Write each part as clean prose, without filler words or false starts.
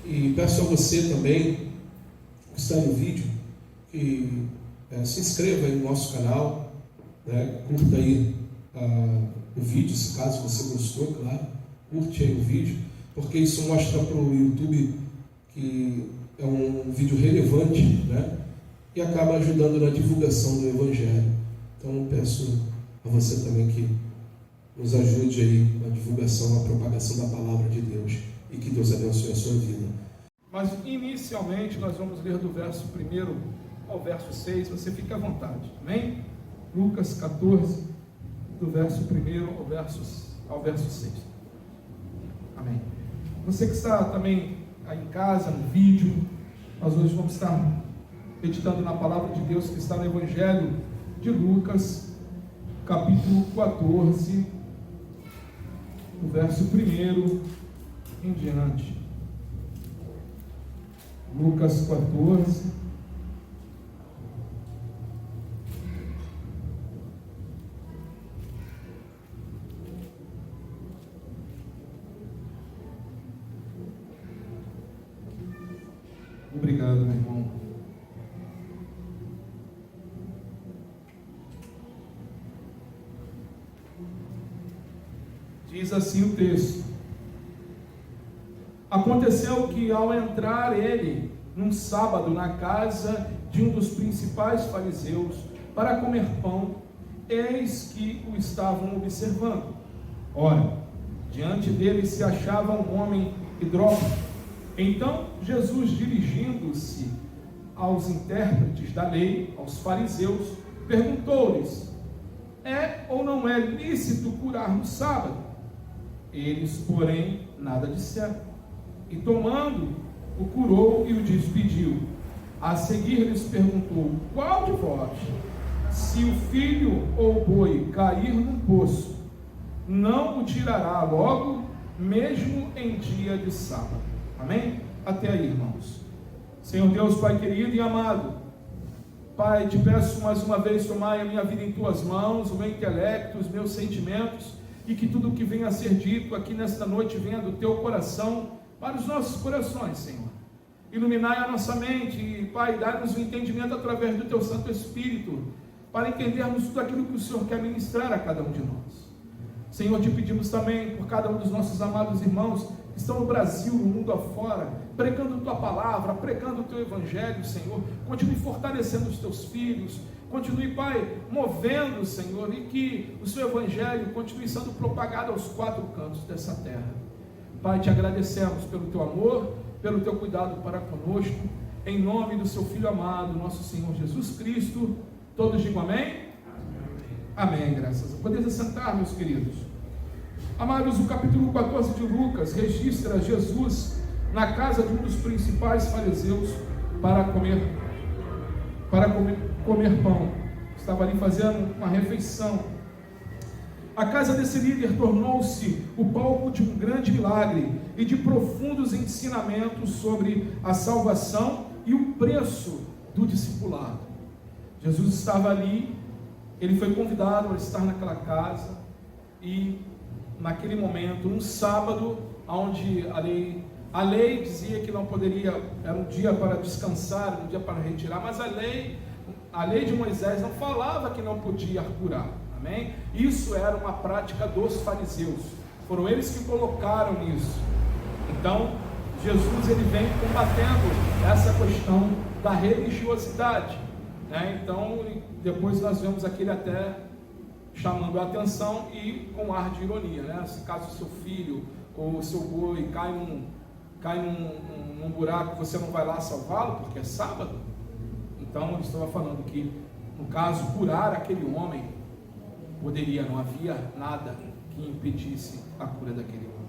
E peço a você também, que está no vídeo, que se inscreva aí no nosso canal, né? Curta aí o vídeo, se caso você gostou, claro, curte aí o vídeo, porque isso mostra para o YouTube que é um vídeo relevante, né? E acaba ajudando na divulgação do Evangelho. Então peço a você também que nos ajude aí na divulgação, na propagação da palavra de Deus, e que Deus abençoe a sua vida. Mas inicialmente nós vamos ler do verso 1 ao verso 6, você fica à vontade, amém? Lucas 14, do verso 1 ao verso 6, amém? Você que está também aí em casa, no vídeo, nós hoje vamos estar meditando na palavra de Deus que está no Evangelho de Lucas, capítulo 14, do verso 1 em diante. Lucas 14, obrigado, meu irmão. Diz assim o texto: aconteceu que ao entrar ele num sábado na casa de um dos principais fariseus para comer pão, eis que o estavam observando. Ora, diante dele se achava um homem hidrópico. Então Jesus, dirigindo-se aos intérpretes da lei, aos fariseus, perguntou-lhes: é ou não é lícito curar no sábado? Eles, porém, nada disseram. E tomando, o curou e o despediu. A seguir lhes perguntou: qual de vós, se o filho ou o boi cair num poço, não o tirará logo, mesmo em dia de sábado? Amém? Até aí, irmãos. Senhor Deus, Pai querido e amado, Pai, te peço mais uma vez, tomai a minha vida em tuas mãos, o meu intelecto, os meus sentimentos, e que tudo o que venha a ser dito aqui nesta noite venha do teu coração para os nossos corações, Senhor. Iluminai a nossa mente e, Pai, dai-nos o entendimento através do teu Santo Espírito, para entendermos tudo aquilo que o Senhor quer ministrar a cada um de nós. Senhor, te pedimos também por cada um dos nossos amados irmãos que estão no Brasil, no mundo afora, pregando tua palavra, pregando o teu evangelho, Senhor. Continue fortalecendo os teus filhos, continue, Pai, movendo, Senhor, e que o seu evangelho continue sendo propagado aos quatro cantos dessa terra. Pai, te agradecemos pelo teu amor, pelo teu cuidado para conosco, em nome do seu Filho amado, nosso Senhor Jesus Cristo. Todos digam amém? Amém, graças a Deus. Podemos sentar, meus queridos. Amados, o capítulo 14 de Lucas registra Jesus na casa de um dos principais fariseus para comer pão. Estava ali fazendo uma refeição. A casa desse líder tornou-se o palco de um grande milagre e de profundos ensinamentos sobre a salvação e o preço do discipulado. Jesus estava ali, ele foi convidado a estar naquela casa, e naquele momento, um sábado, onde a lei dizia que não poderia, era um dia para descansar, um dia para retirar, mas a lei de Moisés não falava que não podia curar, amém? Isso era uma prática dos fariseus, foram eles que colocaram isso. Então, Jesus ele vem combatendo essa questão da religiosidade, né? Então, depois nós vemos aquele até chamando a atenção e com ar de ironia, né? Se caso o seu filho ou o seu boi cai num buraco, você não vai lá salvá-lo porque é sábado? Então ele estava falando que, no caso, curar aquele homem poderia, não havia nada que impedisse a cura daquele homem.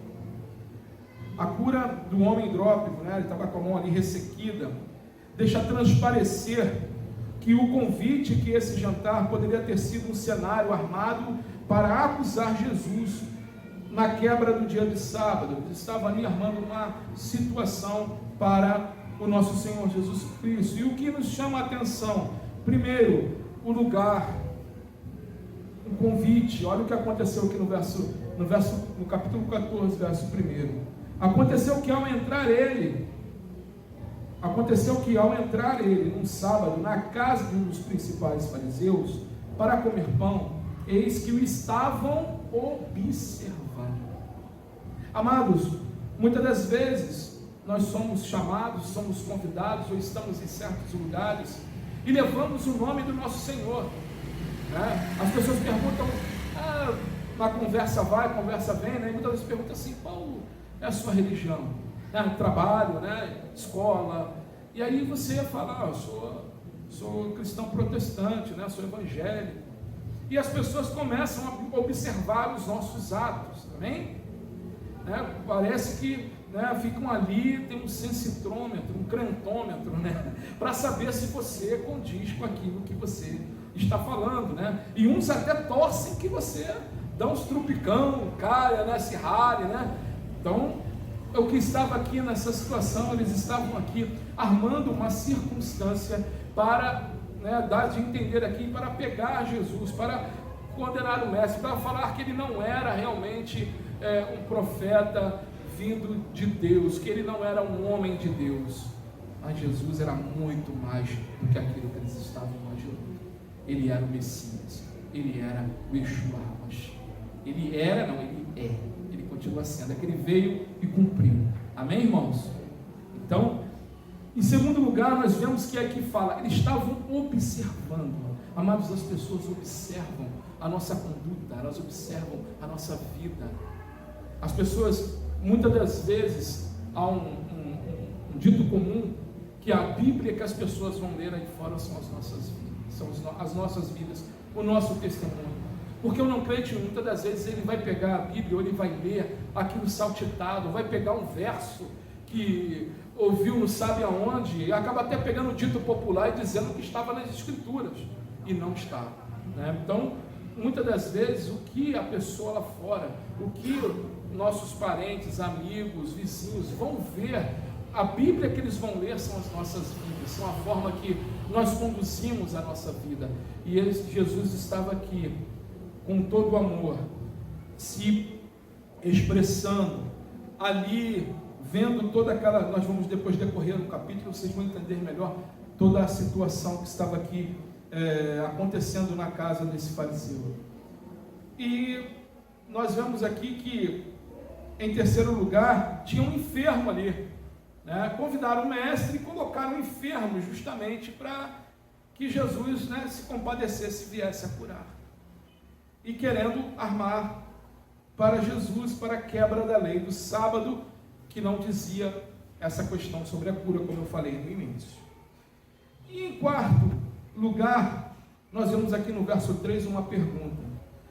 A cura do homem hidrópico, né? Ele estava com a mão ali ressequida, deixa transparecer que o convite, que esse jantar poderia ter sido um cenário armado para acusar Jesus na quebra do dia de sábado. Ele estava ali armando uma situação para o nosso Senhor Jesus Cristo. E o que nos chama a atenção? Primeiro, o lugar, um convite. Olha o que aconteceu aqui no capítulo 14, verso 1. Aconteceu que ao entrar ele Aconteceu que, ao entrar ele num sábado na casa de um dos principais fariseus para comer pão, eis que o estavam observando. Amados, muitas das vezes nós somos chamados, somos convidados ou estamos em certos lugares e levamos o nome do nosso Senhor, né? As pessoas perguntam, a conversa vai, conversa vem, né? E muitas vezes perguntam assim, qual é a sua religião? Né? Trabalho, né? Escola, e aí você fala, eu sou cristão protestante, né? Sou evangélico, e as pessoas começam a observar os nossos atos, amém? Né? Parece que, né, ficam ali, tem um sensitrômetro, um crentômetro, né? Para saber se você condiz com aquilo que você está falando, né? E uns até torcem que você dá uns trupicão, caia, né? Se rale, né? Então, o que estava aqui nessa situação, eles estavam aqui armando uma circunstância para, né, dar de entender aqui, para pegar Jesus, para condenar o mestre, para falar que ele não era realmente um profeta vindo de Deus, que ele não era um homem de Deus. Mas Jesus era muito mais do que aquilo que eles estavam imaginando. Ele era o Messias, ele era o Yeshua HaMashiach. Ele era, não, ele é, ele continua sendo, é que ele veio e cumpriu. Amém, irmãos? Então, em segundo lugar, nós vemos que aqui fala, eles estavam observando. Amados, as pessoas observam a nossa conduta, elas observam a nossa vida. As pessoas, muitas das vezes, há um dito comum, que a Bíblia que as pessoas vão ler aí fora são as nossas vidas, são as nossas vidas, o nosso testemunho. Porque o não crente, muitas das vezes, ele vai pegar a Bíblia, ou ele vai ler aquilo saltitado, vai pegar um verso que ouviu não sabe aonde, e acaba até pegando o dito popular e dizendo que estava nas Escrituras, e não está, né? Então, muitas das vezes, o que a pessoa lá fora, o que nossos parentes, amigos, vizinhos vão ver, a Bíblia que eles vão ler são as nossas vidas, são a forma que nós conduzimos a nossa vida. E Jesus estava aqui com todo o amor, se expressando ali, vendo toda aquela, nós vamos depois decorrer no capítulo, vocês vão entender melhor toda a situação que estava aqui acontecendo na casa desse fariseu. E nós vemos aqui que, em terceiro lugar, tinha um enfermo ali, né? Convidaram o mestre e colocaram o enfermo justamente para que Jesus, né, se compadecesse e viesse a curar. E querendo armar para Jesus, para a quebra da lei do sábado, que não dizia essa questão sobre a cura, como eu falei no início. E em quarto lugar, nós vemos aqui no verso 3 uma pergunta.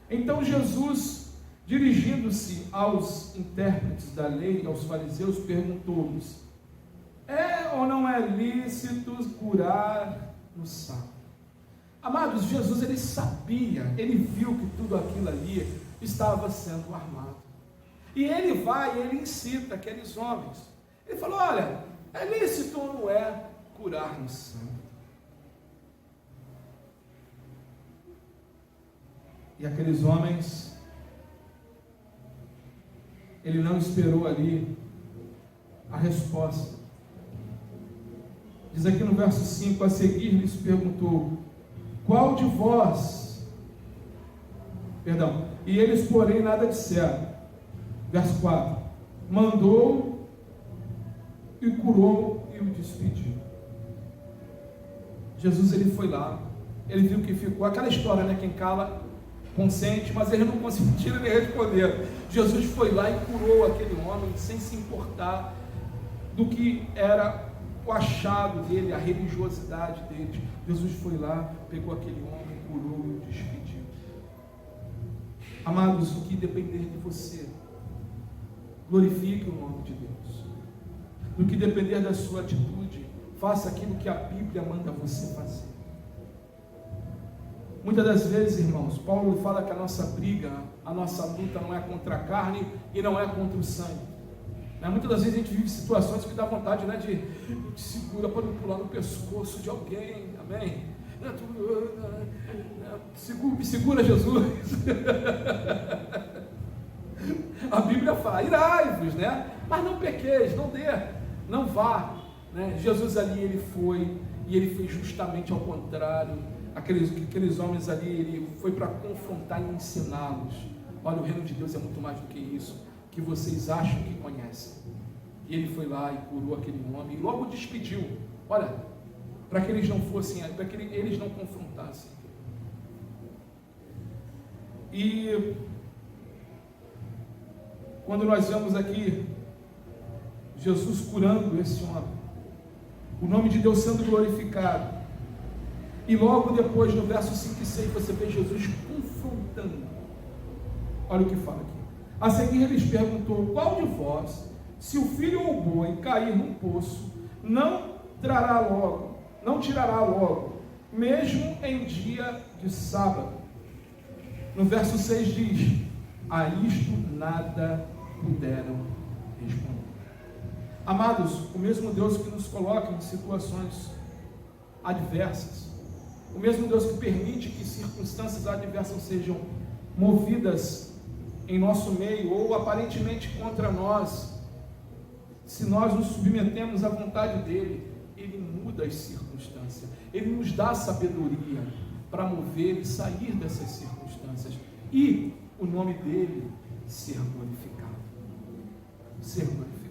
Então Jesus, dirigindo-se aos intérpretes da lei, aos fariseus, perguntou-lhes: é ou não é lícito curar no sábado? Amados, Jesus, ele sabia, ele viu que tudo aquilo ali estava sendo armado. E ele vai, ele incita aqueles homens. Ele falou: olha, é lícito ou não é curar no sábado? E aqueles homens, ele não esperou ali a resposta. Diz aqui no verso 5, a seguir lhes perguntou: qual de vós? Perdão. E eles, porém, nada disseram. Verso 4, mandou e curou e o despediu. Jesus, ele foi lá, ele viu que ficou, aquela história, né, quem cala consente, mas ele não conseguiu nem responder. Jesus foi lá e curou aquele homem, sem se importar do que era o achado dele, a religiosidade dele. Jesus foi lá, pegou aquele homem, curou e o despediu. Amados, o que depender de você, glorifique o nome de Deus. No que depender da sua atitude, faça aquilo que a Bíblia manda você fazer. Muitas das vezes, irmãos, Paulo fala que a nossa briga, a nossa luta não é contra a carne e não é contra o sangue. Muitas das vezes a gente vive situações que dá vontade, né, de segura para não pular no pescoço de alguém, amém? Me segura, Jesus. A Bíblia fala: irai-vos, né? Mas não pequeis, não vá, né? Jesus ali, ele foi, e ele fez justamente ao contrário. Aqueles homens ali, ele foi para confrontar e ensiná-los. Olha, o reino de Deus é muito mais do que isso, que vocês acham que conhecem. E ele foi lá e curou aquele homem, e logo despediu. Olha, para que eles não fossem, para que eles não confrontassem. E quando nós vemos aqui Jesus curando esse homem, o nome de Deus sendo glorificado, e logo depois, no verso 5 e 6, você vê Jesus confrontando. Olha o que fala aqui. A seguir, ele lhes perguntou: qual de vós, se o filho ou o boi cair num poço, não tirará logo, mesmo em dia de sábado? No verso 6 diz: a isto nada puderam responder. Amados, o mesmo Deus que nos coloca em situações adversas, o mesmo Deus que permite que circunstâncias adversas sejam movidas em nosso meio, ou aparentemente contra nós, se nós nos submetemos à vontade dele, ele muda as circunstâncias, ele nos dá sabedoria para mover e sair dessas circunstâncias, e o nome dele ser glorificado. Ser glorificado.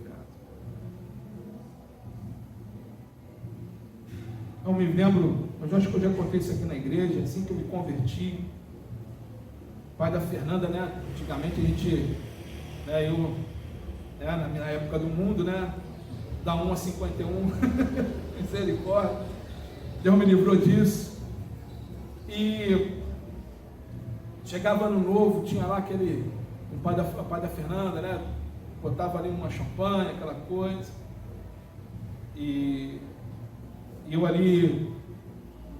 Eu me lembro, eu acho que eu já contei isso aqui na igreja, assim que eu me converti, pai da Fernanda, né? Antigamente a gente, né, eu, né, na minha época do mundo, né, da 1 a 51, misericórdia, Deus me livrou disso. E chegava ano novo, tinha lá o pai da Fernanda, né, botava ali uma champanhe, aquela coisa, e eu ali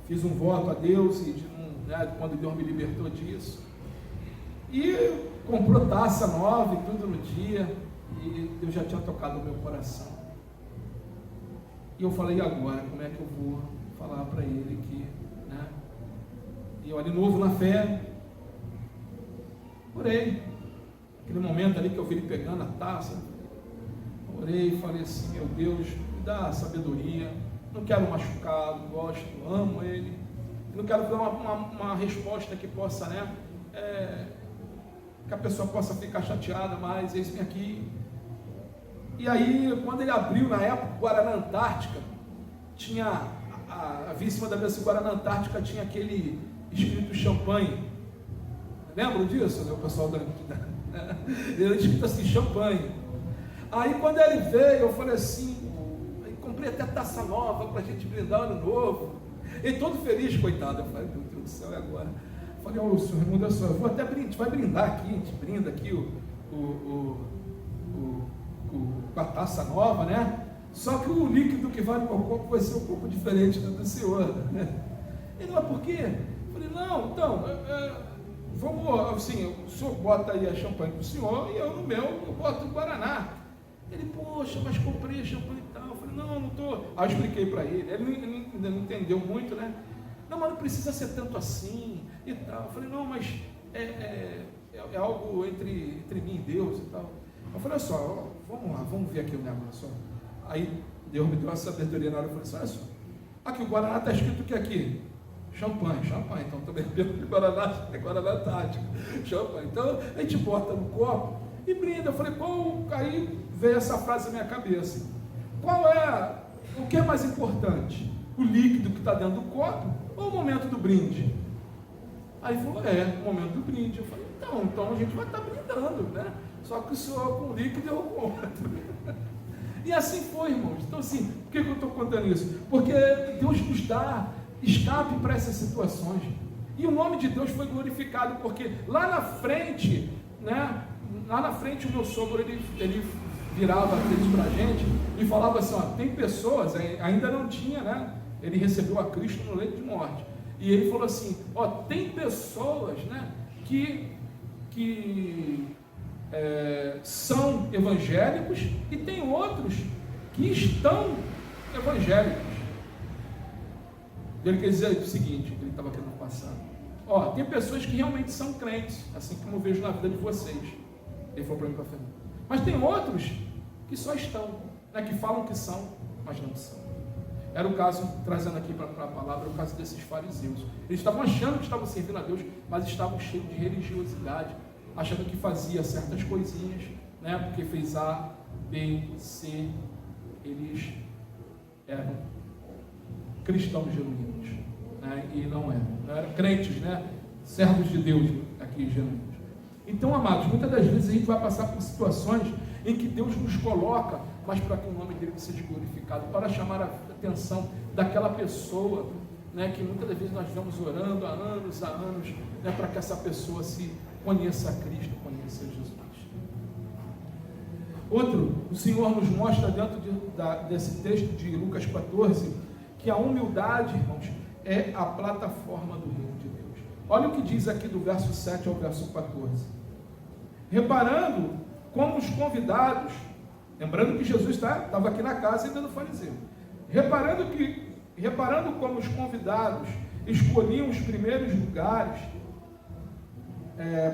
fiz um voto a Deus, e né, quando Deus me libertou disso, e comprou taça nova e tudo no dia, e Deus já tinha tocado no meu coração. E eu falei: e agora, como é que eu vou falar para ele que, né? E eu ali novo na fé, orei, aquele momento ali que eu vi ele pegando a taça, orei e falei assim: meu Deus, me dá sabedoria, não quero machucá-lo, gosto, amo ele, não quero dar uma resposta que possa, né, que a pessoa possa ficar chateada, mas eis-me aqui. E aí, quando ele abriu, na época, o Guaraná Antártica, tinha, havia em cima da mesa do Guaraná Antártica, tinha aquele escrito champanhe. Lembram disso, né, o pessoal ele era escrito assim, champanhe. Aí quando ele veio, eu falei assim, comprei até taça nova para a gente brindar o ano novo. Ele todo feliz, coitado. Eu falei: meu Deus do céu, é agora? Eu falei: ô senhor Raimundo, eu vou até brindar, a gente vai brindar aqui, a gente brinda aqui com a taça nova, né? Só que o líquido que vai no meu corpo vai ser um pouco diferente do senhor. Ele: mas por quê? Eu falei: não, então, vamos, assim, o senhor bota aí a champanhe para o senhor, e eu no meu, eu boto o Guaraná. Ele: poxa, mas comprei champanhe e tal. Eu falei: não estou. Aí eu expliquei para ele, ele ainda não entendeu muito, né? Não, mas não precisa ser tanto assim e tal. Eu falei: não, mas é algo entre mim e Deus e tal. Eu falei: olha só, vamos lá, vamos ver aqui o negócio. Aí Deus me deu uma sabedoria na hora. Eu falei assim: olha só, aqui o Guaraná está escrito o que aqui? Champanhe, então também bebendo Guaraná, é Guaraná Antártica, champanhe. Então a gente bota no copo e brinda. Eu falei: pô, aí veio essa frase na minha cabeça: o que é mais importante? O líquido que está dentro do copo ou o momento do brinde? Aí ele falou: o momento do brinde. Eu falei: então a gente vai estar brindando, né? Só que o senhor com o líquido e eu com o outro. E assim foi, irmãos. Então assim, por que eu estou contando isso? Porque Deus nos dá escape para essas situações, e o nome de Deus foi glorificado, porque lá na frente, né, o meu sogro, ele virava aqueles para a gente e falava assim: ó, tem pessoas, ainda não tinha, né, ele recebeu a Cristo no leito de morte, e ele falou assim: ó, tem pessoas, né, que são evangélicos, e tem outros que estão evangélicos. Ele quer dizer o seguinte, ele estava querendo passar: ó, tem pessoas que realmente são crentes, assim como eu vejo na vida de vocês. Ele falou para mim, para a Fernanda. Mas tem outros que só estão, né, que falam que são. mas não são. Era o caso, trazendo aqui para a palavra, o caso desses fariseus. Eles estavam achando que estavam servindo a Deus, mas estavam cheios de religiosidade, achando que fazia certas coisinhas, né? Porque fez A, B, C. Eles eram cristãos genuínos, né? E não eram crentes, né? Servos de Deus aqui genuínos. Então, amados, muitas das vezes a gente vai passar por situações em que Deus nos coloca, mas para que o nome dele seja glorificado, para chamar a atenção daquela pessoa, né, que muitas das vezes nós vamos orando há anos, né, para que essa pessoa se conheça a Cristo, conheça Jesus. Outro, o Senhor nos mostra dentro desse texto de Lucas 14, que a humildade, irmãos, é a plataforma do reino de Deus. Olha o que diz aqui do verso 7 ao verso 14. Reparando como os convidados, lembrando que Jesus estava aqui na casa ainda do fariseu, reparando como os convidados escolhiam os primeiros lugares,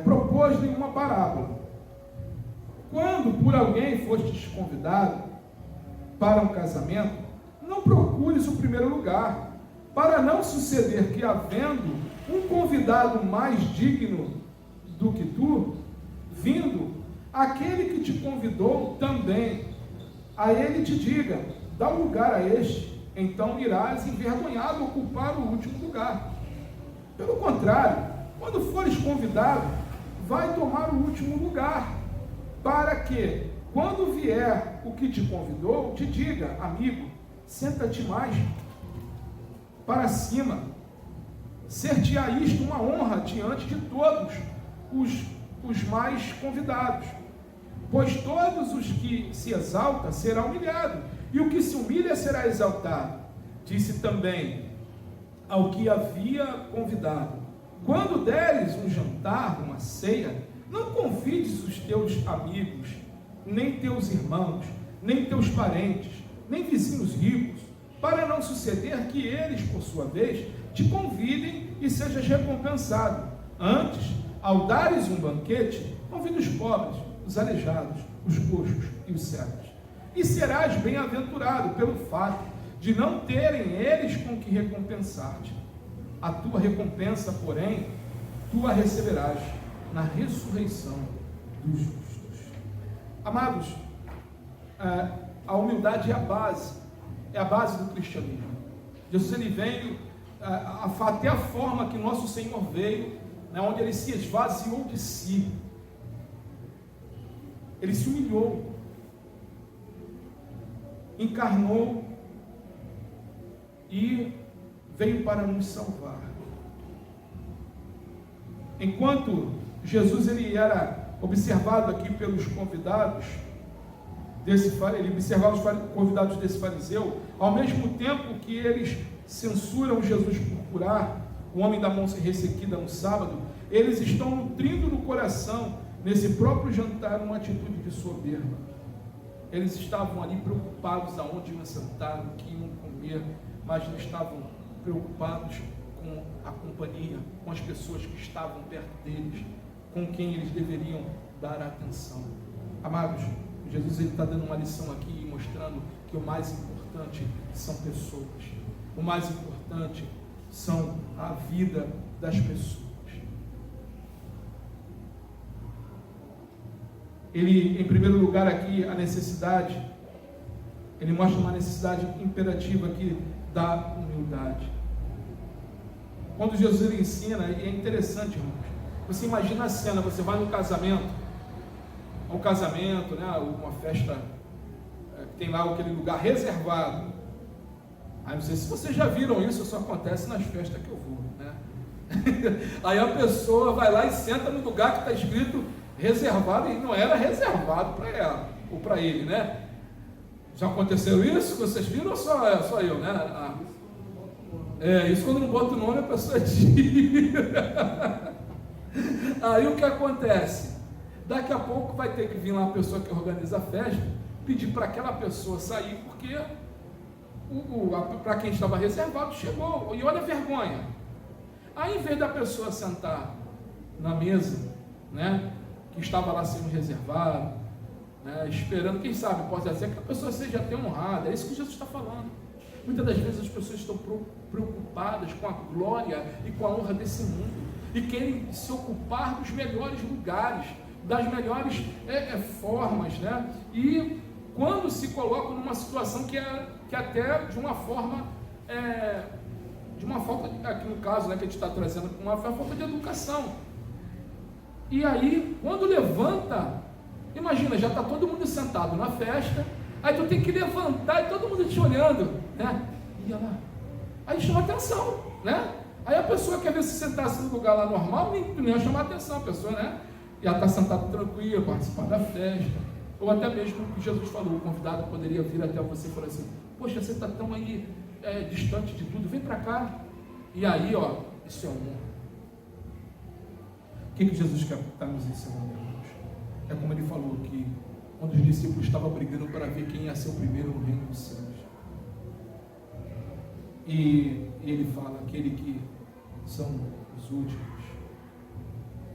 propôs-lhe uma parábola. Quando por alguém fostes convidado para um casamento, não procures o primeiro lugar, para não suceder que, havendo um convidado mais digno do que tu, vindo, aquele que te convidou também, a ele te diga, dá um lugar a este, então irás envergonhado ocupar o último lugar. Pelo contrário, quando fores convidado, vai tomar o último lugar, para que, quando vier o que te convidou, te diga, amigo, senta-te mais para cima, ser-te-á isto uma honra diante de todos os mais convidados. Pois todos os que se exaltam será humilhado, e o que se humilha será exaltado. Disse também ao que havia convidado: quando deres um jantar, uma ceia, não convides os teus amigos, nem teus irmãos, nem teus parentes, nem vizinhos ricos, para não suceder que eles, por sua vez, te convidem e sejas recompensado. Antes, ao dares um banquete, convida os pobres, os aleijados, os coxos e os cegos. E serás bem-aventurado pelo fato de não terem eles com que recompensar-te. A tua recompensa, porém, tu a receberás na ressurreição dos justos. Amados, a humildade é a base do cristianismo. Jesus, ele veio até a forma que nosso Senhor veio, né, onde ele se esvaziou de si. Ele se humilhou, encarnou e veio para nos salvar. Enquanto Jesus ele era observado aqui pelos convidados ele observava os convidados desse fariseu, ao mesmo tempo que eles censuram Jesus por curar o homem da mão ressequida no sábado, eles estão nutrindo no coração, nesse próprio jantar, uma atitude de soberba. Eles estavam ali preocupados aonde iam sentar, o que iam comer, mas não estavam preocupados com a companhia, com as pessoas que estavam perto deles, com quem eles deveriam dar atenção. Amados, Jesus está dando uma lição aqui, mostrando que o mais importante são pessoas. O mais importante são a vida das pessoas. Ele, em primeiro lugar aqui, a necessidade, ele mostra uma necessidade imperativa aqui da humildade. Quando Jesus ele ensina, é interessante, irmãos. Você imagina a cena, você vai num casamento, né, uma festa, tem lá aquele lugar reservado. Aí não sei se vocês já viram isso, só acontece nas festas que eu vou, né? Aí a pessoa vai lá e senta no lugar que está escrito reservado, e não era reservado para ela, ou para ele, né? Já aconteceu isso? Vocês viram ou só eu, né? Isso quando não bota o nome a pessoa tira. Aí o que acontece? Daqui a pouco vai ter que vir lá a pessoa que organiza a festa, pedir para aquela pessoa sair, porque para quem estava reservado chegou, e olha a vergonha. Aí, em vez da pessoa sentar na mesa, né, que estava lá sendo reservado, né, esperando, quem sabe, pode ser que a pessoa seja até honrada. É isso que Jesus está falando. Muitas das vezes as pessoas estão preocupadas com a glória e com a honra desse mundo e querem se ocupar dos melhores lugares, das melhores formas, né? E quando se colocam numa situação que até de uma forma, de uma falta, aqui no caso, né, que a gente está trazendo, uma falta de educação. E aí, quando levanta, imagina, já está todo mundo sentado na festa, aí tu tem que levantar e todo mundo te olhando, né? E olha lá, aí chama atenção, né? Aí a pessoa quer ver se sentasse no lugar lá normal, nem ia chamar atenção, a pessoa, né? E ela está sentada tranquila, participar da festa. Ou até mesmo o que Jesus falou, o convidado poderia vir até você e falar assim: poxa, você está tão aí distante de tudo, vem para cá. E aí, ó, isso é honra. O que Jesus quer estar nos ensinando, irmãos? É como ele falou que quando os discípulos estavam brigando para ver quem ia ser o primeiro no reino dos céus. E ele fala: aquele que são os últimos,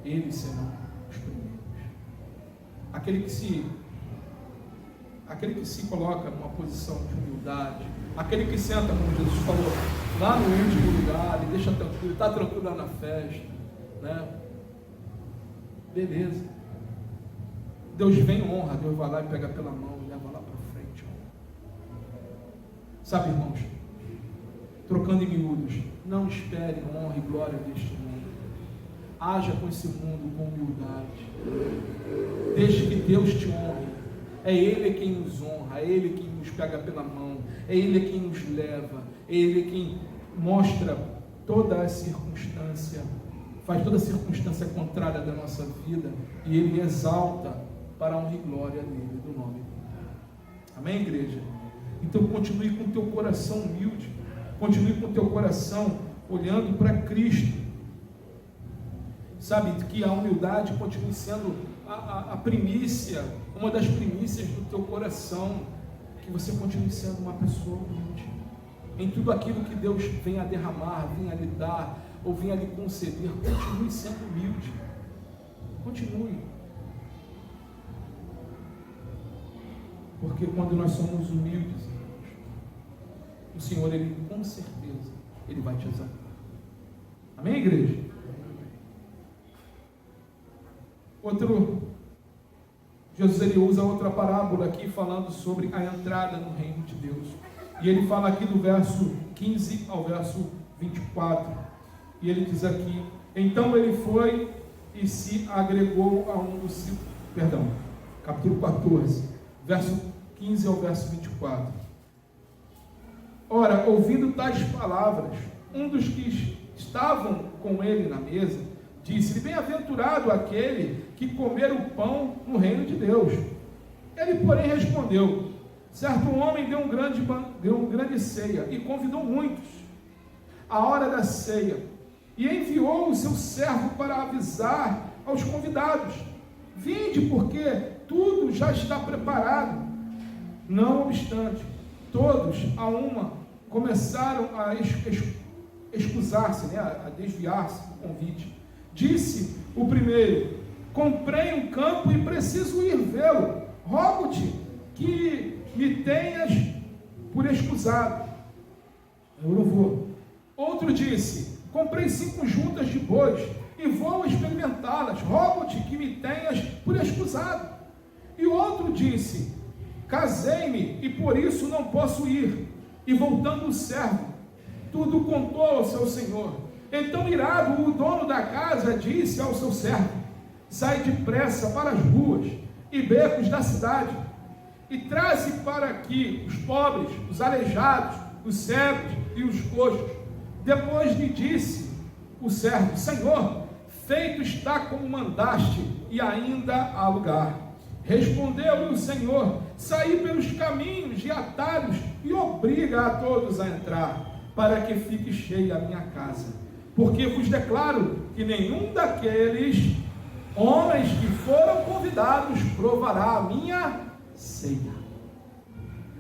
eles serão os primeiros. Aquele que se coloca numa posição de humildade, aquele que senta, como Jesus falou, lá no último lugar, e deixa tranquilo, está tranquilo lá na festa, né? Beleza. Deus vem e honra, Deus vai lá e pega pela mão e leva lá para frente. Sabe, irmãos, trocando em miúdos, não espere honra e glória deste mundo. Haja com esse mundo com humildade. Deixe que Deus te honre. É Ele quem nos honra, é Ele quem nos pega pela mão, é Ele quem nos leva, é Ele quem mostra toda a circunstância, faz toda a circunstância contrária da nossa vida, e Ele exalta para a honra e glória dele, do nome dele. Amém, igreja? Então continue com o teu coração humilde, continue com o teu coração olhando para Cristo. Sabe, que a humildade continue sendo a primícia, uma das primícias do teu coração, que você continue sendo uma pessoa humilde, em tudo aquilo que Deus vem a derramar, vem a lhe dar, ou vem a lhe conceder, continue sendo humilde, continue, porque quando nós somos humildes, o Senhor, Ele com certeza, Ele vai te exaltar. Amém, igreja? Jesus, ele usa outra parábola aqui falando sobre a entrada no reino de Deus, e ele fala aqui do verso 15 ao verso 24, e ele diz aqui: então ele foi e se agregou a um dos capítulo 14, verso 15 ao verso 24. Ora, ouvindo tais palavras, um dos que estavam com ele na mesa disse-lhe: bem-aventurado aquele que comer o pão no reino de Deus. Ele, porém, respondeu: certo homem deu um grande ceia e convidou muitos à hora da ceia, e enviou o seu servo para avisar aos convidados: vinde, porque tudo já está preparado. Não obstante, todos a uma começaram a excusar-se, né, a desviar-se do convite. Disse o primeiro: comprei um campo e preciso ir vê-lo. Rogo-te que me tenhas por excusado. Eu não vou. Outro disse: comprei 5 juntas de bois e vou experimentá-las. Rogo-te que me tenhas por excusado. E outro disse: casei-me e por isso não posso ir. E voltando o servo, tudo contou ao seu senhor. Então, irado, o dono da casa disse ao seu servo: sai depressa para as ruas e becos da cidade, e traze para aqui os pobres, os aleijados, os cegos e os coxos. Depois lhe disse o servo: Senhor, feito está como mandaste, e ainda há lugar. Respondeu-lhe o Senhor: saí pelos caminhos e atalhos, e obriga a todos a entrar, para que fique cheia a minha casa. Porque vos declaro que nenhum daqueles homens que foram convidados provará a minha ceia.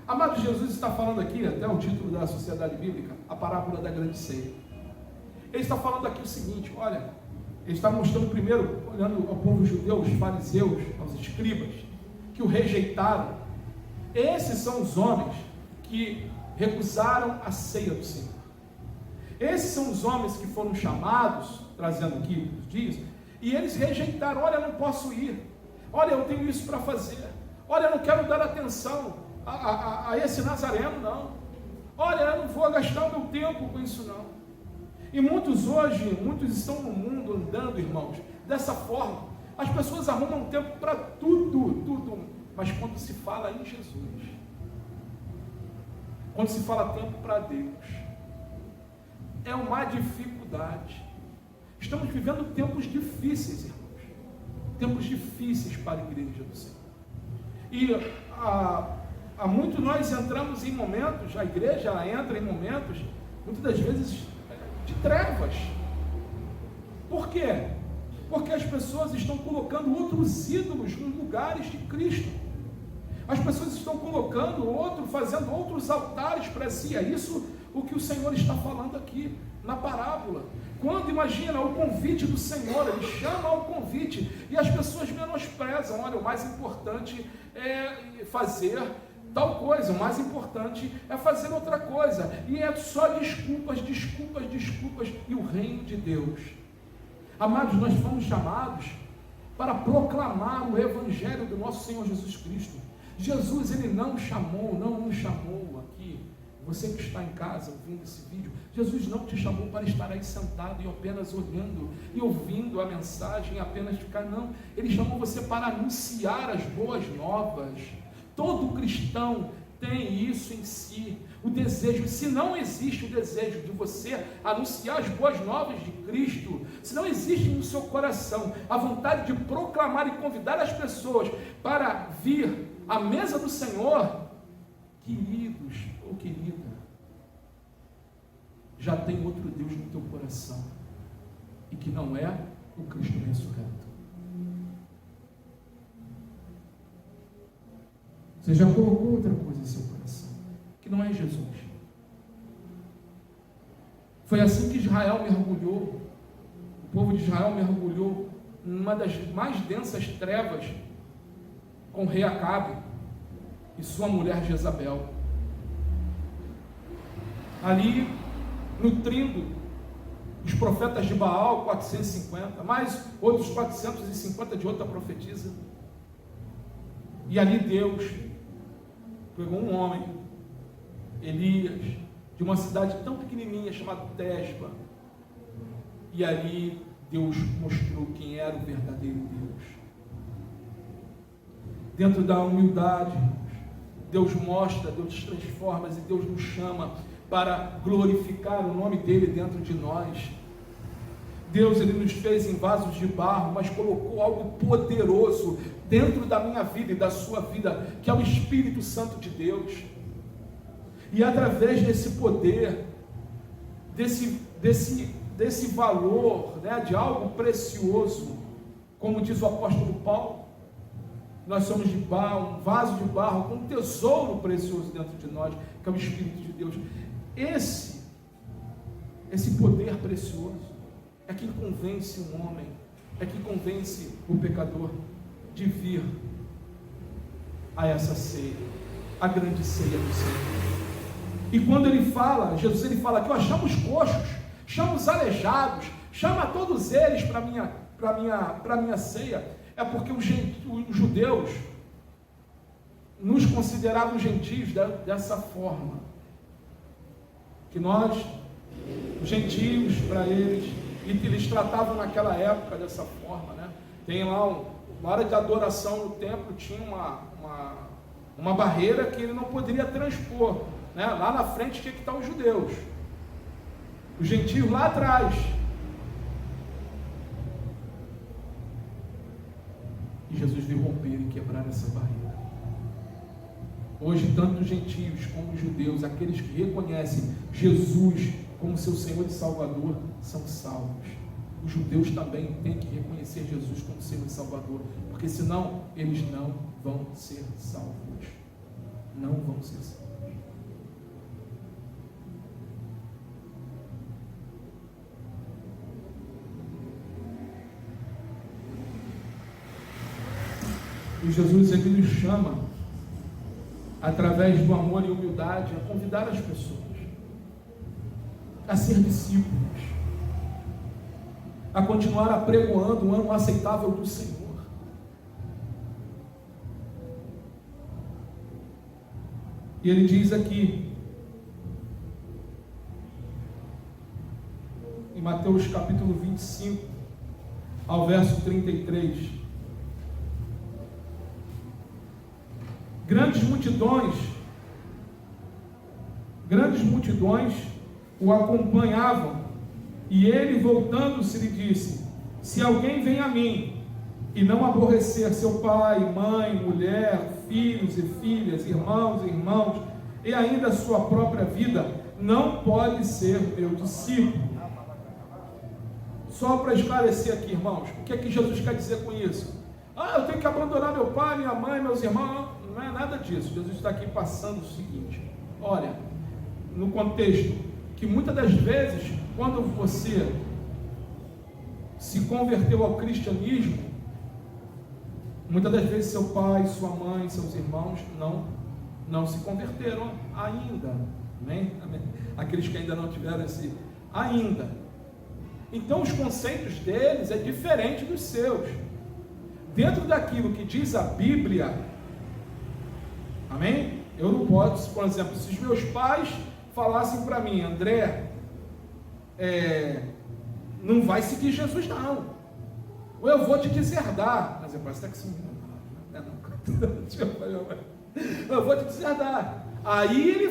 Amado, Jesus está falando aqui, até o título da Sociedade Bíblica, a parábola da grande ceia. Ele está falando aqui o seguinte: olha, ele está mostrando primeiro, olhando ao povo judeu, os fariseus, aos escribas, que o rejeitaram. Esses são os homens que recusaram a ceia do Senhor. Esses são os homens que foram chamados, trazendo aqui os dias, e eles rejeitaram: olha, eu não posso ir, olha, eu tenho isso para fazer, olha, eu não quero dar atenção a esse Nazareno, não, olha, eu não vou gastar o meu tempo com isso, não. E muitos estão no mundo andando, irmãos, dessa forma. As pessoas arrumam tempo para tudo, mas quando se fala em Jesus, quando se fala tempo para Deus, é uma dificuldade. Estamos vivendo tempos difíceis, irmãos, tempos difíceis para a igreja do Senhor. E há muito nós entramos em momentos, a igreja ela entra em momentos, muitas das vezes, de trevas. Por quê? Porque as pessoas estão colocando outros ídolos nos lugares de Cristo. As pessoas estão fazendo outros altares para si. É isso o que o Senhor está falando aqui na parábola. Quando imagina o convite do Senhor, Ele chama ao convite e as pessoas menosprezam. Olha, o mais importante é fazer tal coisa, o mais importante é fazer outra coisa, e é só desculpas, e o reino de Deus. Amados, nós fomos chamados para proclamar o evangelho do nosso Senhor Jesus Cristo. Jesus, Ele não nos chamou aqui, você que está em casa ouvindo esse vídeo, Jesus não te chamou para estar aí sentado e apenas olhando e ouvindo a mensagem, apenas ficar, não. Ele chamou você para anunciar as boas novas. Todo cristão tem isso em si, o desejo. Se não existe o desejo de você anunciar as boas novas de Cristo, se não existe no seu coração a vontade de proclamar e convidar as pessoas para vir à mesa do Senhor, queridos ou querida, já tem outro Deus no teu coração, e que não é o Cristo ressurreto. Você já colocou outra coisa em seu coração, que não é Jesus. Foi assim que Israel mergulhou, o povo de Israel mergulhou numa das mais densas trevas com o rei Acabe e sua mulher Jezabel. Ali, nutrindo os profetas de Baal, 450, mais outros 450 de outra profetisa. E ali Deus pegou um homem, Elias, de uma cidade tão pequenininha chamada Tesba, e ali Deus mostrou quem era o verdadeiro Deus. Dentro da humildade, Deus mostra, Deus transforma, e Deus nos chama para glorificar o nome dele dentro de nós. Deus, Ele nos fez em vasos de barro, mas colocou algo poderoso dentro da minha vida e da sua vida, que é o Espírito Santo de Deus. E através desse poder, desse valor, né, de algo precioso, como diz o apóstolo Paulo, nós somos de barro, um vaso de barro, com um tesouro precioso dentro de nós, que é o Espírito de Deus. Esse poder precioso é que convence um homem, é que convence o pecador de vir a essa ceia, a grande ceia do Senhor. E quando ele fala, Jesus, ele fala que ó, chama os coxos, chama os aleijados, chama todos eles para minha ceia, é porque os judeus nos consideravam gentios dessa forma, que nós, os gentios, para eles, e eles tratavam naquela época dessa forma, né? Tem lá, na hora de adoração no templo, tinha uma barreira que ele não poderia transpor, né? Lá na frente tinha que estar os judeus, os gentios lá atrás. E Jesus veio romper e quebrar essa barreira. Hoje, tanto os gentios como os judeus, aqueles que reconhecem Jesus como seu Senhor e Salvador, são salvos. Os judeus também têm que reconhecer Jesus como Senhor e Salvador, porque senão eles não vão ser salvos. Não vão ser salvos. E Jesus, ele nos chama, através do amor e humildade, a convidar as pessoas a ser discípulos, a continuar apregoando um ano aceitável do Senhor. E ele diz aqui, em Mateus capítulo 25, ao verso 33, grandes multidões o acompanhavam, e ele, voltando-se, lhe disse: se alguém vem a mim e não aborrecer seu pai, mãe, mulher, filhos e filhas, irmãos e irmãos, e ainda a sua própria vida, não pode ser meu discípulo. Só para esclarecer aqui, irmãos, o que é que Jesus quer dizer com isso? Eu tenho que abandonar meu pai, minha mãe, meus irmãos. Não é nada disso. Jesus está aqui passando o seguinte: olha, no contexto, que muitas das vezes, quando você se converteu ao cristianismo, muitas das vezes seu pai, sua mãe, seus irmãos não se converteram ainda, amém? Aqueles que ainda não tiveram esse ainda. Então os conceitos deles é diferente dos seus. Dentro daquilo que diz a Bíblia, amém? Eu não posso, por exemplo, se os meus pais falassem para mim: André, não vai seguir Jesus não, ou eu vou te deserdar. Mas parece que sim, eu vou te deserdar. Aí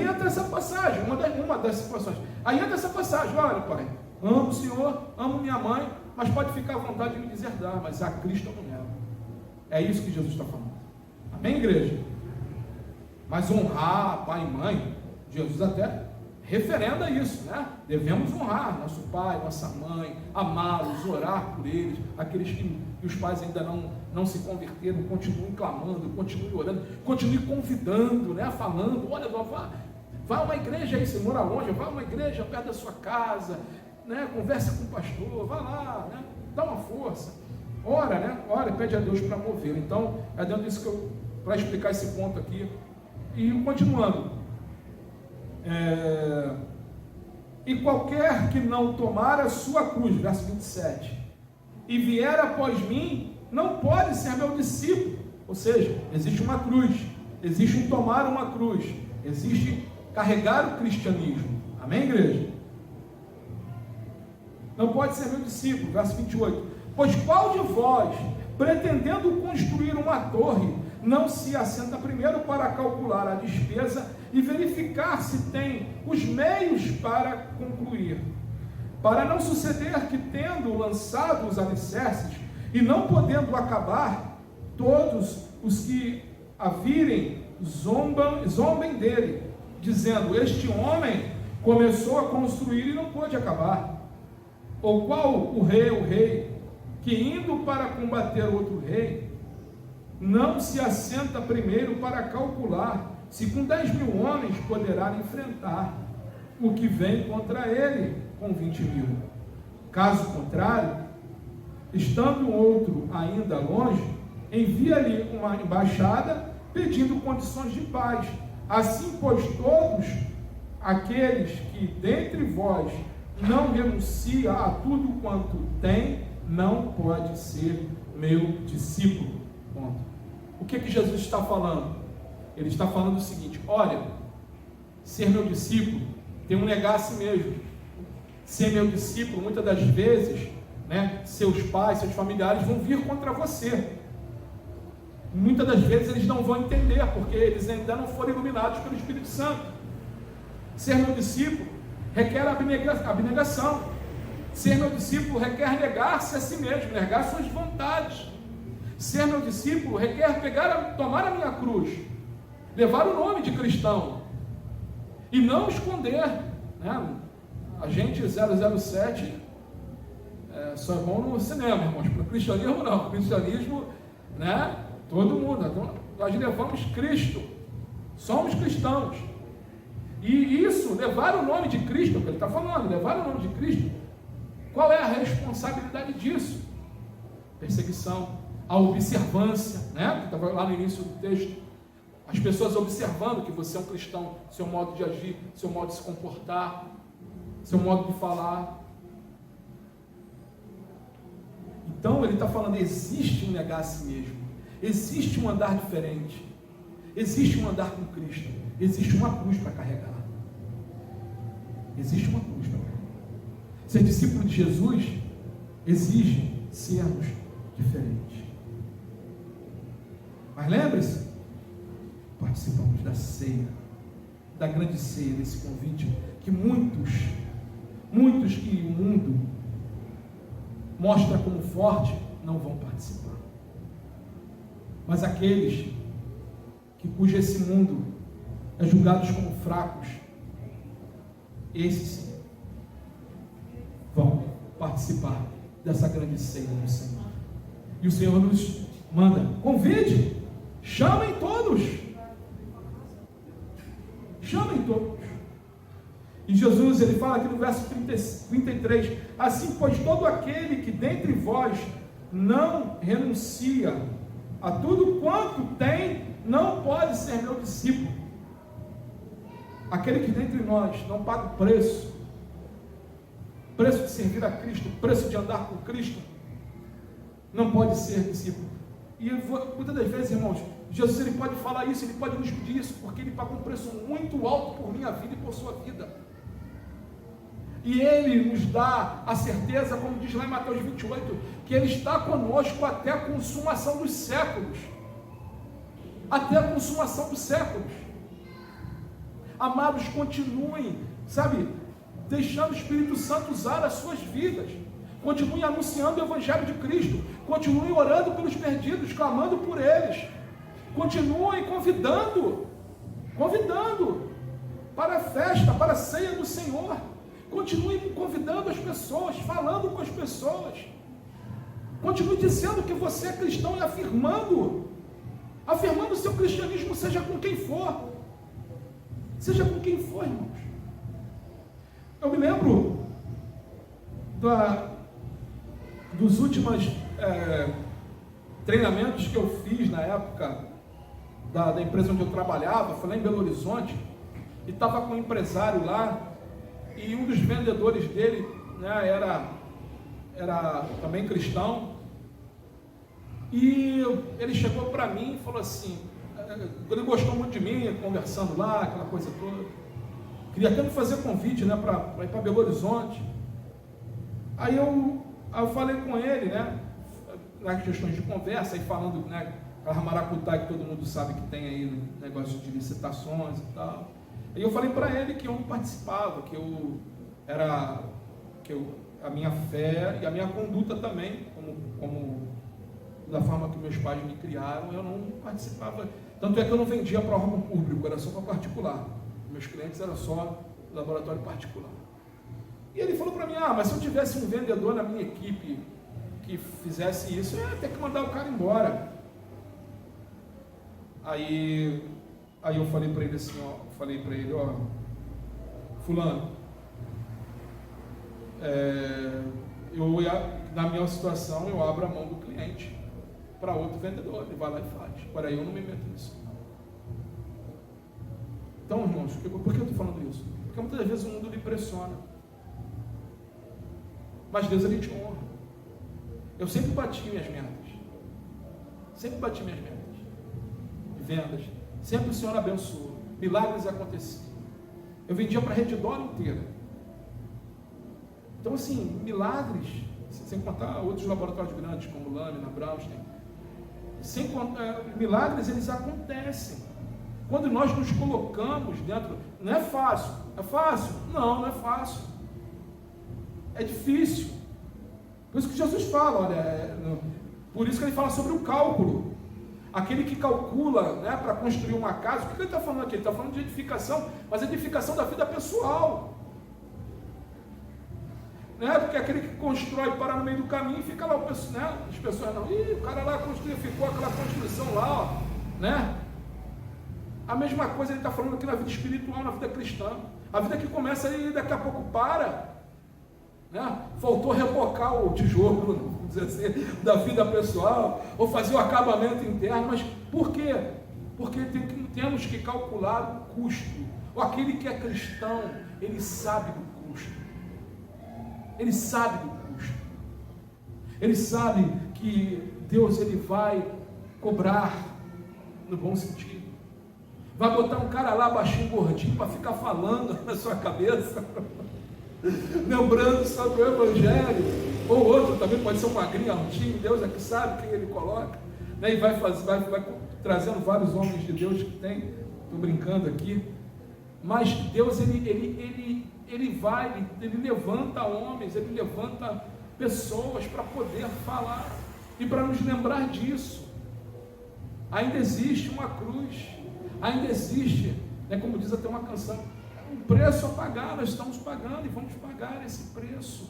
entra essa passagem, uma das situações. Aí entra essa passagem: olha, pai, amo o Senhor, amo minha mãe, mas pode ficar à vontade de me deserdar, mas a Cristo eu não nego. É isso que Jesus está falando. Amém, igreja? Mas honrar pai e mãe, Jesus até referenda isso, né? Devemos honrar nosso pai, nossa mãe, amá-los, orar por eles. Aqueles que os pais ainda não se converteram, continuem clamando, continuem orando, continuem convidando, né? Falando: olha, vai a uma igreja aí, você mora longe, vai a uma igreja perto da sua casa, né? Conversa com o pastor, vai lá, né? Dá uma força, ora, né? Ora, pede a Deus para mover. Então, é dentro disso para explicar esse ponto aqui. E continuando, e qualquer que não tomar a sua cruz, verso 27, e vier após mim, não pode ser meu discípulo. Ou seja, existe uma cruz, existe um tomar uma cruz, existe carregar o cristianismo. Amém, igreja? Não pode ser meu discípulo, verso 28, pois qual de vós, pretendendo construir uma torre, não se assenta primeiro para calcular a despesa e verificar se tem os meios para concluir, para não suceder que, tendo lançado os alicerces e não podendo acabar, todos os que a virem zombem dele, dizendo: este homem começou a construir e não pôde acabar. Ou qual o rei, que indo para combater outro rei, não se assenta primeiro para calcular se com 10.000 homens poderá enfrentar o que vem contra ele com 20.000. Caso contrário, estando outro ainda longe, envia-lhe uma embaixada pedindo condições de paz. Assim, pois, todos aqueles que dentre vós não renuncia a tudo quanto tem, não pode ser meu discípulo. Ponto. O que Jesus está falando? Ele está falando o seguinte: olha, ser meu discípulo tem um negar a si mesmo. Ser meu discípulo, muitas das vezes, né, seus pais, seus familiares vão vir contra você. Muitas das vezes eles não vão entender, porque eles ainda não foram iluminados pelo Espírito Santo. Ser meu discípulo requer abnegação. Ser meu discípulo requer negar-se a si mesmo, negar suas vontades. Ser meu discípulo requer tomar a minha cruz, levar o nome de cristão e não esconder, né? A gente 007 só é bom no cinema, irmãos. Para o cristianismo não. O cristianismo, né? Todo mundo. Então, nós levamos Cristo, somos cristãos. E isso, levar o nome de Cristo, o que ele está falando, levar o nome de Cristo, qual é a responsabilidade disso? Perseguição. a observância, né? Que estava lá no início do texto. As pessoas observando que você é um cristão, seu modo de agir, seu modo de se comportar, seu modo de falar. Então ele está falando, existe um negar a si mesmo, existe um andar diferente, existe um andar com Cristo, existe uma cruz para carregar. Existe uma cruz para carregar. Ser discípulo de Jesus exige sermos diferentes. Mas lembre-se, participamos da ceia, da grande ceia, desse convite que muitos que o mundo mostra como forte, não vão participar. Mas aqueles cujo esse mundo é julgados como fracos, esses sim, vão participar dessa grande ceia do Senhor. E o Senhor nos manda, convide, chamem todos. Chamem todos. E Jesus, ele fala aqui no verso 33, assim, pois todo aquele que dentre vós não renuncia a tudo quanto tem, não pode ser meu discípulo. Aquele que dentre nós não paga o preço de servir a Cristo, preço de andar com Cristo, não pode ser discípulo. E muitas das vezes, irmãos, Jesus, ele pode falar isso, ele pode nos pedir isso, porque ele pagou um preço muito alto por minha vida e por sua vida. E ele nos dá a certeza, como diz lá em Mateus 28, que ele está conosco até a consumação dos séculos. Até a consumação dos séculos. Amados, continuem, sabe, deixando o Espírito Santo usar as suas vidas. Continuem anunciando o Evangelho de Cristo. Continuem orando pelos perdidos, clamando por eles. Continuem convidando para a festa, para a ceia do Senhor. Continue convidando as pessoas, falando com as pessoas. Continue dizendo que você é cristão e afirmando o seu cristianismo, seja com quem for. Seja com quem for, irmãos. Eu me lembro dos últimos treinamentos que eu fiz na época da empresa onde eu trabalhava, foi lá em Belo Horizonte, e estava com um empresário lá, e um dos vendedores dele, né, era também cristão, e ele chegou para mim e falou assim, ele gostou muito de mim, conversando lá, aquela coisa toda, queria até me fazer convite, né, para ir para Belo Horizonte. Aí eu falei com ele, né, nas questões de conversa, aí falando, né, aquela maracutaia que todo mundo sabe que tem aí no negócio de licitações e tal. Aí eu falei para ele que eu não participava, a minha fé e a minha conduta também, como da forma que meus pais me criaram, eu não participava. Tanto é que eu não vendia para órgão público, era só para particular. Meus clientes eram só laboratório particular. E ele falou para mim, mas se eu tivesse um vendedor na minha equipe que fizesse isso, eu ia ter que mandar o cara embora. Aí eu falei para ele assim, fulano, na minha situação eu abro a mão do cliente para outro vendedor, ele vai lá e faz. Agora eu não me meto nisso. Então, irmãos, por que eu estou falando isso? Porque muitas vezes o mundo lhe pressiona, mas Deus, ele te honra. Eu sempre bati minhas metas, de vendas, sempre o Senhor abençoou, milagres aconteciam, eu vendia para a Redditor inteira. Então, assim, milagres, sem contar outros laboratórios grandes, como Lâmina, Braunstein, milagres, eles acontecem, quando nós nos colocamos dentro. Não é fácil, não é fácil, é difícil, por isso que Jesus fala, por isso que ele fala sobre o cálculo, aquele que calcula, né, para construir uma casa. O que ele está falando aqui? Ele está falando de edificação, mas edificação da vida pessoal, né? Porque aquele que constrói para no meio do caminho e fica lá, né? As pessoas não, o cara lá construiu, ficou aquela construção lá, ó, né? A mesma coisa ele está falando aqui na vida espiritual, na vida cristã, a vida que começa e daqui a pouco para, né? Faltou rebocar o tijolo vamos dizer assim, da vida pessoal, ou fazer o acabamento interno. Mas por quê? Porque temos que calcular o custo. Ou aquele que é cristão, ele sabe do custo. Ele sabe do custo. Ele sabe que Deus ele vai cobrar no bom sentido. Vai botar um cara lá baixinho, gordinho, para ficar falando na sua cabeça, lembrando sobre o Evangelho, ou outro também pode ser um magrinho, altinho, Deus é que sabe quem ele coloca, né? E vai trazendo vários homens de Deus que tem, estou brincando aqui, mas Deus ele levanta homens, ele levanta pessoas para poder falar e para nos lembrar disso. Ainda existe uma cruz, ainda existe, né, como diz até uma canção, um preço a pagar. Nós estamos pagando e vamos pagar esse preço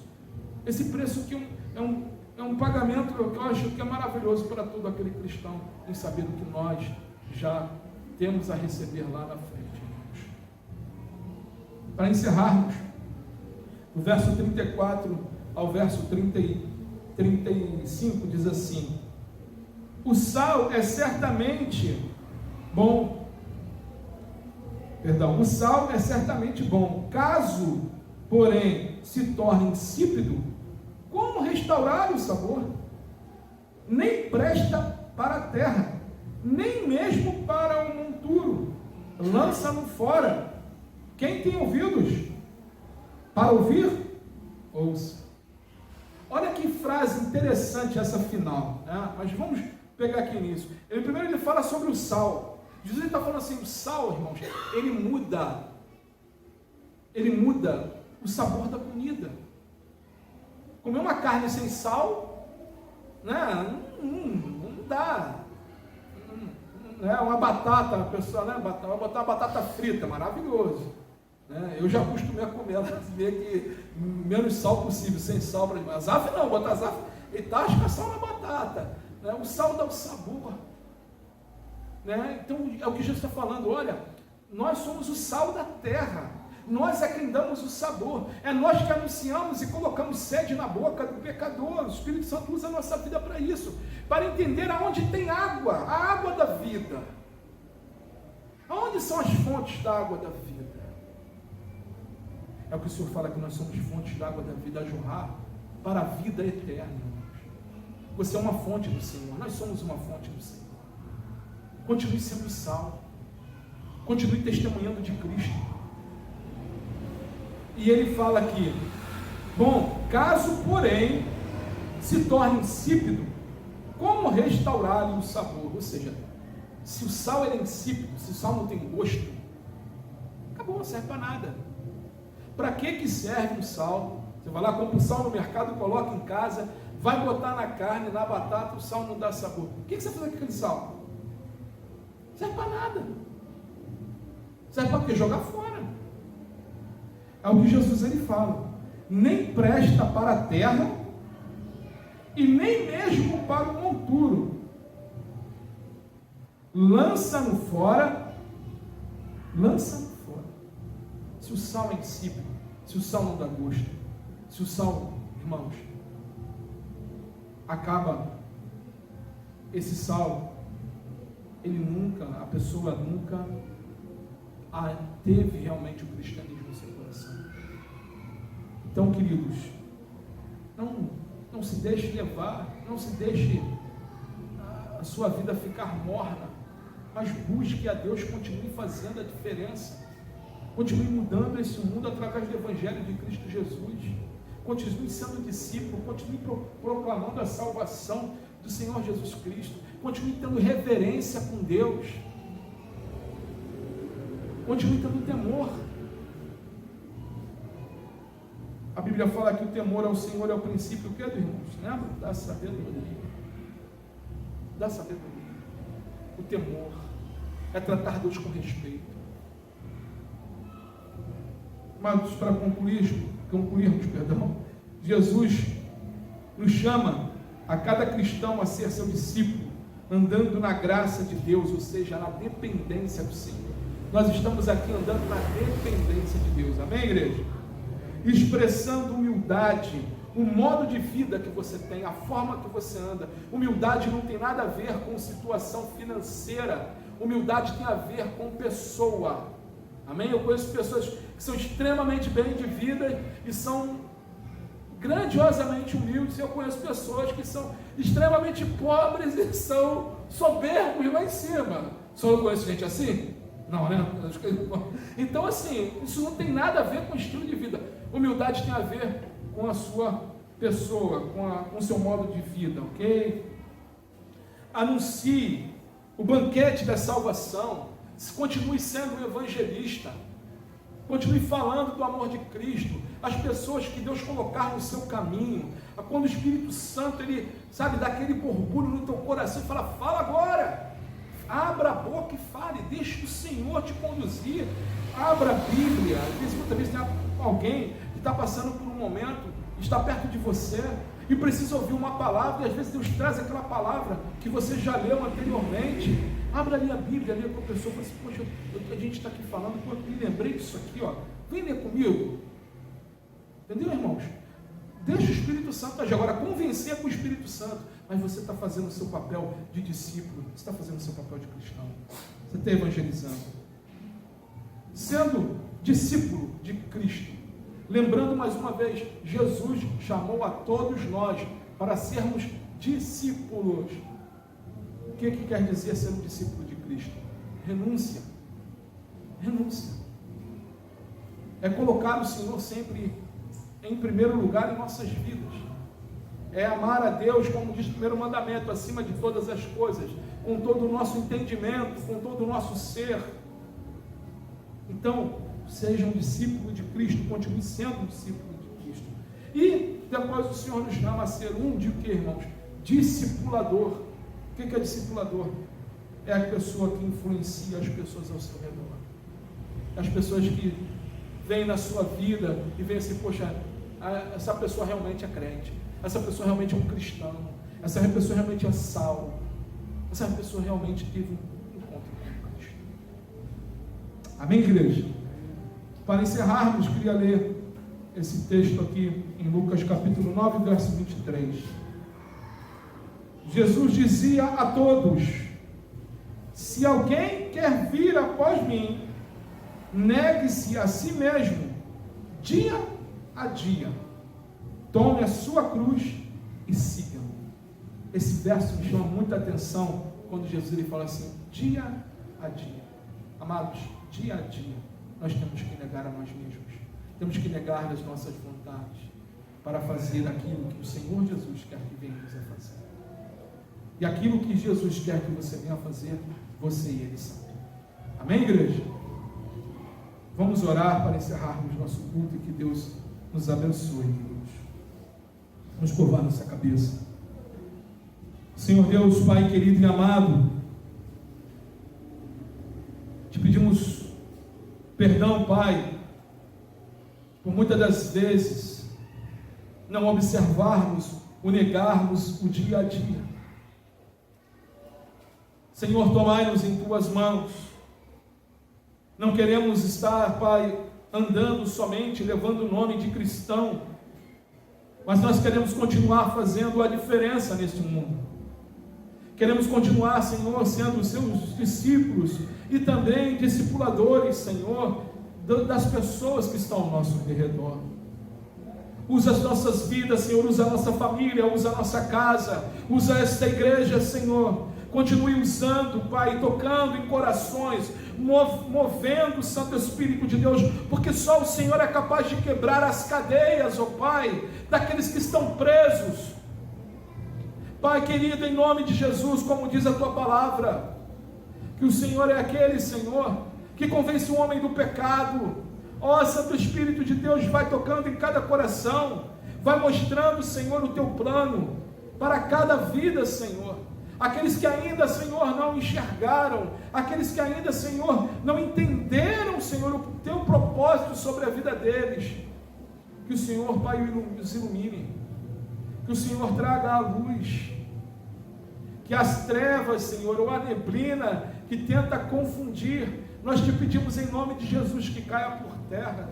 que é um pagamento que eu acho que é maravilhoso para todo aquele cristão, em saber do que nós já temos a receber lá na frente, irmãos. Para encerrarmos, o verso 34 ao verso 35 diz assim: o sal é certamente bom. O sal é certamente bom. Caso, porém, se torne insípido, como restaurar o sabor? Nem presta para a terra, nem mesmo para o monturo. Lança-no fora. Quem tem ouvidos para ouvir, ouça. Olha que frase interessante essa final, né? Mas vamos pegar aqui nisso. Primeiro ele fala sobre o sal. Jesus está falando assim, o sal, irmãos, ele muda o sabor da comida. Comer uma carne sem sal, né? Não dá. Uma batata, a pessoa, né? Vai botar uma batata frita, maravilhoso. Né? Eu já acostumei a comer ela, ver que menos sal possível, sem sal para mim. Azaf não, botar azaf e tasca sal na batata. Né? O sal dá o sabor. Né? Então é o que Jesus está falando. Olha, nós somos o sal da terra, nós é quem damos o sabor, é nós que anunciamos e colocamos sede na boca do pecador. O Espírito Santo usa a nossa vida para isso, para entender aonde tem água, a água da vida. Aonde são as fontes da água da vida? É o que o Senhor fala, que nós somos fontes da água da vida a jorrar para a vida eterna, irmãos. Você é uma fonte do Senhor, nós somos uma fonte do Senhor. Continue sendo sal, continue testemunhando de Cristo. E ele fala aqui, bom, caso porém se torne insípido, como restaurar o sabor? Ou seja, se o sal é insípido, se o sal não tem gosto, acabou, não serve para nada. Para que serve o sal? Você vai lá, compra o sal no mercado, coloca em casa, vai botar na carne, na batata, o sal não dá sabor. O que você vai fazer com aquele sal? Não serve para nada. Serve para quê? Jogar fora. É o que Jesus ele fala. Nem presta para a terra e nem mesmo para o monturo. Lança-no fora. Lança-no fora. Se o sal é insípido, se o sal não dá gosto, se o sal, irmãos, acaba, esse sal, a pessoa nunca teve realmente o cristianismo no seu coração. Então, queridos, não se deixe levar, não se deixe a sua vida ficar morna, mas busque a Deus, continue fazendo a diferença, continue mudando esse mundo através do Evangelho de Cristo Jesus, continue sendo discípulo, continue proclamando a salvação do Senhor Jesus Cristo, continue tendo reverência com Deus, continue tendo temor. A Bíblia fala que o temor ao Senhor é o princípio, o que, irmãos? Lembra? Da sabedoria. Da sabedoria. O temor é tratar Deus com respeito. Mas para concluirmos, Jesus nos chama a cada cristão a ser seu discípulo, andando na graça de Deus, ou seja, na dependência do Senhor. Nós estamos aqui andando na dependência de Deus, amém, igreja? Expressando humildade, o modo de vida que você tem, a forma que você anda. Humildade não tem nada a ver com situação financeira, humildade tem a ver com pessoa. Amém? Eu conheço pessoas que são extremamente bem de vida e são grandiosamente humildes. Eu conheço pessoas que são extremamente pobres e são soberbos lá em cima. Só eu conheço gente assim? Não, né? Então, assim, isso não tem nada a ver com o estilo de vida. Humildade tem a ver com a sua pessoa, com o seu modo de vida, ok? Anuncie o banquete da salvação. Continue sendo um evangelista. Continue falando do amor de Cristo. As pessoas que Deus colocar no seu caminho. Quando o Espírito Santo, ele, sabe, dá aquele borbulho no teu coração e fala agora. Abra a boca e fale. Deixe o Senhor te conduzir. Abra a Bíblia. Às vezes, muitas vezes tem alguém que está passando por um momento, está perto de você e precisa ouvir uma palavra, e às vezes Deus traz aquela palavra que você já leu anteriormente. Abra ali a Bíblia, lê com a pessoa, fala assim, poxa, a gente está aqui falando, eu me lembrei disso aqui, ó. Vem ler comigo. Entendeu, irmãos? Deixa o Espírito Santo agir. Agora, convencer com o Espírito Santo, mas você está fazendo o seu papel de discípulo, você está fazendo o seu papel de cristão, você está evangelizando, sendo discípulo de Cristo. Lembrando mais uma vez, Jesus chamou a todos nós para sermos discípulos. O que quer dizer ser um discípulo de Cristo? Renúncia. Renúncia. É colocar o Senhor sempre em primeiro lugar em nossas vidas. É amar a Deus, como diz o primeiro mandamento, acima de todas as coisas, com todo o nosso entendimento, com todo o nosso ser. Então, seja um discípulo de Cristo, continue sendo um discípulo de Cristo. E depois o Senhor nos chama a ser de o que, irmãos? Discipulador. O que é discipulador? É a pessoa que influencia as pessoas ao seu redor. As pessoas que vêm na sua vida e veem assim, poxa, essa pessoa realmente é crente, essa pessoa realmente é um cristão, essa pessoa realmente é sal, essa pessoa realmente teve um encontro com Cristo. Amém, igreja? Para encerrarmos, queria ler esse texto aqui em Lucas capítulo 9, verso 23. Jesus dizia a todos: se alguém quer vir após mim, negue-se a si mesmo, dia a dia, tome a sua cruz e siga-me. Esse verso me chama muita atenção, quando Jesus ele fala assim, dia a dia. Amados, dia a dia, nós temos que negar a nós mesmos, temos que negar as nossas vontades, para fazer aquilo que o Senhor Jesus quer que venhamos a fazer. E aquilo que Jesus quer que você venha a fazer, você e Ele sabem. Amém, igreja? Vamos orar para encerrarmos nosso culto e que Deus nos abençoe, queridos. Vamos curvar nossa cabeça. Senhor Deus, Pai querido e amado, te pedimos perdão, Pai, por muitas das vezes não observarmos ou negarmos o dia a dia. Senhor, tomai-nos em Tuas mãos. Não queremos estar, Pai, andando somente, levando o nome de cristão, mas nós queremos continuar fazendo a diferença neste mundo. Queremos continuar, Senhor, sendo os Seus discípulos e também discipuladores, Senhor, das pessoas que estão ao nosso redor. Usa as nossas vidas, Senhor, usa a nossa família, usa a nossa casa, usa esta igreja, Senhor. Continue usando, Pai, tocando em corações, movendo o Santo Espírito de Deus, porque só o Senhor é capaz de quebrar as cadeias, ó Pai, daqueles que estão presos. Pai querido, em nome de Jesus, como diz a Tua palavra, que o Senhor é aquele, Senhor, que convence o homem do pecado. Ó Santo Espírito de Deus, vai tocando em cada coração, vai mostrando, Senhor, o Teu plano para cada vida, Senhor. Aqueles que ainda, Senhor, não enxergaram, aqueles que ainda, Senhor, não entenderam, Senhor, o Teu propósito sobre a vida deles, que o Senhor, Pai, os ilumine, que o Senhor traga a luz, que as trevas, Senhor, ou a neblina que tenta confundir, nós te pedimos em nome de Jesus que caia por terra.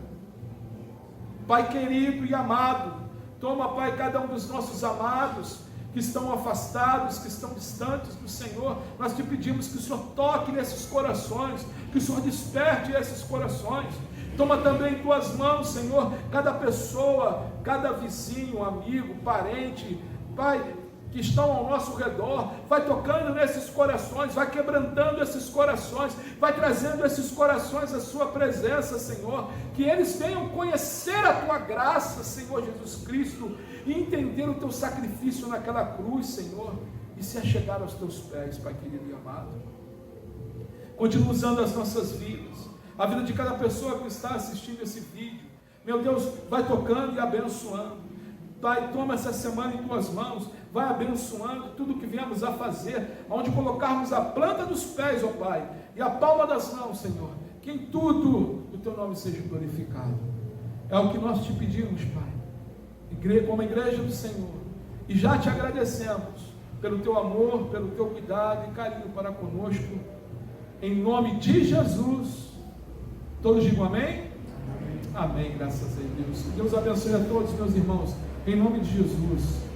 Pai querido e amado, Toma, Pai, cada um dos nossos amados que estão afastados, que estão distantes do Senhor. Nós te pedimos que o Senhor toque nesses corações, que o Senhor desperte esses corações. Toma também em tuas mãos, Senhor, cada pessoa, cada vizinho, amigo, parente, Pai, que estão ao nosso redor. Vai tocando nesses corações, vai quebrantando esses corações, vai trazendo esses corações à sua presença, Senhor, que eles venham conhecer a tua graça, Senhor Jesus Cristo, e entender o teu sacrifício naquela cruz, Senhor, e se achegar aos teus pés, Pai querido e amado. Continua usando as nossas vidas, a vida de cada pessoa que está assistindo esse vídeo. Meu Deus, vai tocando e abençoando. Pai, toma essa semana em tuas mãos, vai abençoando tudo que viemos a fazer, onde colocarmos a planta dos pés, ó Pai, e a palma das mãos, Senhor, que em tudo o teu nome seja glorificado. É o que nós te pedimos, Pai, como igreja do Senhor, e já te agradecemos pelo teu amor, pelo teu cuidado e carinho para conosco, em nome de Jesus. Todos digam amém? Amém, graças a Deus. Deus abençoe a todos, meus irmãos, em nome de Jesus.